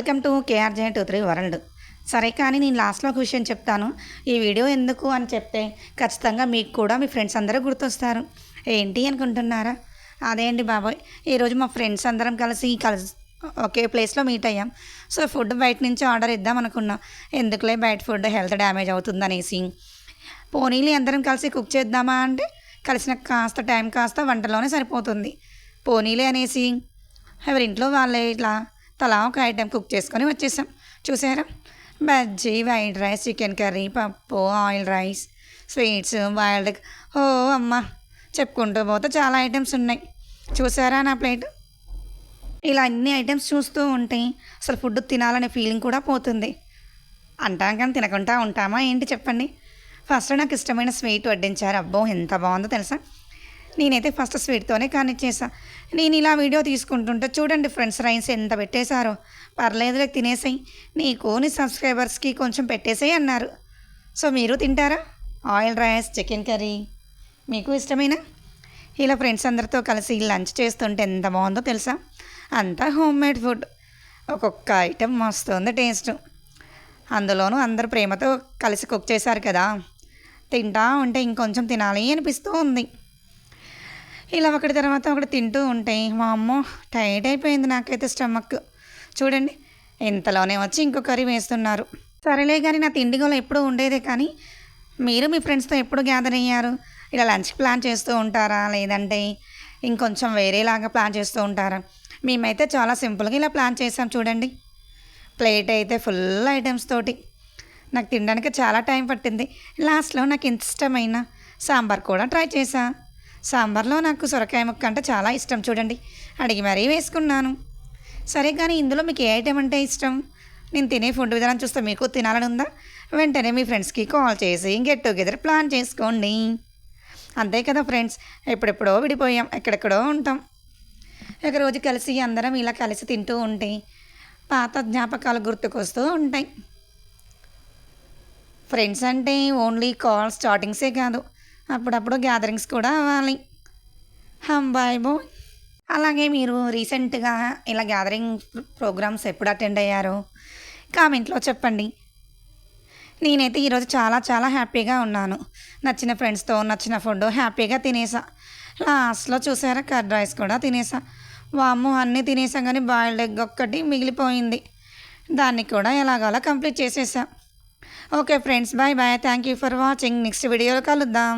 Welcome to KRJ23 world. సరే కానీ నేను లాస్ట్లో ఒక విషయం చెప్తాను. ఈ వీడియో ఎందుకు అని చెప్తే ఖచ్చితంగా మీకు కూడా మీ ఫ్రెండ్స్ అందరూ గుర్తొస్తారు. ఏంటి అనుకుంటున్నారా? అదే అండి బాబోయ్, ఈరోజు మా ఫ్రెండ్స్ అందరం కలిసి ఒకే ప్లేస్లో మీట్ అయ్యాం. సో ఫుడ్ బయట నుంచి ఆర్డర్ ఇద్దాం అనుకున్నాం. ఎందుకులే బయట ఫుడ్ హెల్త్ డ్యామేజ్ అవుతుందనేసి. పోనీలు అందరం కలిసి కుక్ చేద్దామా అంటే కలిసిన కాస్త టైం కాస్త వంటలోనే సరిపోతుంది. పోనీలే అనేసి ఎవరింట్లో వాళ్ళే ఇట్లా తలా ఒక ఐటెం కుక్ చేసుకొని వచ్చేసాం. చూసారా, bajji, white rice, chicken curry, పప్పు, ఆయిల్ రైస్, స్వీట్స్, బాయిల్డ్. ఓ అమ్మ, చెప్పుకుంటూ పోతే చాలా ఐటమ్స్ ఉన్నాయి. చూసారా నా ప్లేట్? ఇలా అన్ని ఐటమ్స్ చూస్తూ ఉంటే అసలు ఫుడ్ తినాలనే ఫీలింగ్ కూడా పోతుంది. అంటాం కానీ తినకుండా ఉంటామా ఏంటి చెప్పండి. ఫస్ట్ నాకు ఇష్టమైన స్వీట్ వడ్డించారు. అబ్బో ఎంత బాగుందో తెలుసా. నేనైతే ఫస్ట్ స్వీట్తోనే కానిచ్చేసా. నేను ఇలా వీడియో తీసుకుంటుంటే చూడండి ఫ్రెండ్స్, రైస్ ఎంత పెట్టేశారో. పర్లేదులే తినేసాయి, నీకు నీ సబ్స్క్రైబర్స్కి కొంచెం పెట్టేసాయి అన్నారు. సో మీరు తింటారా? ఆయిల్ రైస్, చికెన్ కర్రీ మీకు ఇష్టమేనా? ఇలా ఫ్రెండ్స్ అందరితో కలిసి లంచ్ చేస్తుంటే ఎంత బాగుందో తెలుసా. అంతా హోమ్ మేడ్ ఫుడ్. ఒక్కొక్క ఐటెం మస్తుంది టేస్ట్. అందులోనూ అందరు ప్రేమతో కలిసి కుక్ చేశారు కదా, తింటా ఉంటే ఇంకొంచెం తినాలి అనిపిస్తూ ఉంది. ఇలా ఒకటి తర్వాత ఒకటి తింటూ ఉంటే మా అమ్మ టైట్ అయిపోయింది నాకైతే స్టమక్. చూడండి, ఇంతలోనే వచ్చి ఇంకో కర్రీ వేస్తున్నారు. సరేలే కానీ నా తిండి గోల ఎప్పుడూ ఉండేదే. కానీ మీరు మీ ఫ్రెండ్స్తో ఎప్పుడు గ్యాదర్ అయ్యారు? ఇలా లంచ్ ప్లాన్ చేస్తూ ఉంటారా, లేదంటే ఇంకొంచెం వేరేలాగా ప్లాన్ చేస్తూ ఉంటారా? మేమైతే చాలా సింపుల్గా ఇలా ప్లాన్ చేసాం. చూడండి, ప్లేట్ అయితే ఫుల్ ఐటమ్స్ తోటి. నాకు తినడానికి చాలా టైం పట్టింది. లాస్ట్లో నాకు ఇష్టమైన సాంబార్ కూడా ట్రై చేశా. సాంబార్లో నాకు సొరకాయ ముక్క అంటే చాలా ఇష్టం. చూడండి, అడిగి మరీ వేసుకున్నాను. సరే కానీ ఇందులో మీకు ఏ ఐటెం అంటే ఇష్టం? నేను తినే ఫుడ్ విధానం చూస్తే మీకు తినాలని ఉందా? వెంటనే మీ ఫ్రెండ్స్కి కాల్ చేసి గెట్ టుగెదర్ ప్లాన్ చేసుకోండి. అంతే కదా ఫ్రెండ్స్, ఎప్పుడెప్పుడో విడిపోయాం, ఎక్కడెక్కడో ఉంటాం. ఒకరోజు కలిసి అందరం ఇలా కలిసి తింటూ ఉంటే పాత జ్ఞాపకాలు గుర్తుకొస్తూ ఉంటాయి. ఫ్రెండ్స్ అంటే ఓన్లీ కాల్ స్టార్టింగ్సే కాదు, అప్పుడప్పుడు గ్యాదరింగ్స్ కూడా అవ్వాలి. Bye bye. అలాగే మీరు రీసెంట్గా ఇలా గ్యాదరింగ్ ప్రోగ్రామ్స్ ఎప్పుడు అటెండ్ అయ్యారో కామెంట్లో చెప్పండి. నేనైతే ఈరోజు చాలా చాలా హ్యాపీగా ఉన్నాను. నచ్చిన ఫ్రెండ్స్తో నచ్చిన ఫుడ్ హ్యాపీగా తినేసా. లాస్ట్లో చూసారా, కర్డ్ రైస్ కూడా తినేసా. వామ్మో, అన్నీ తినేసాం కానీ బాయిల్డ్ ఎగ్ ఒక్కటి మిగిలిపోయింది. దాన్ని కూడా ఎలాగోలా కంప్లీట్ చేసేసా. Okay friends, bye bye. Thank you for watching. Next వీడియోలో కలుద్దాం.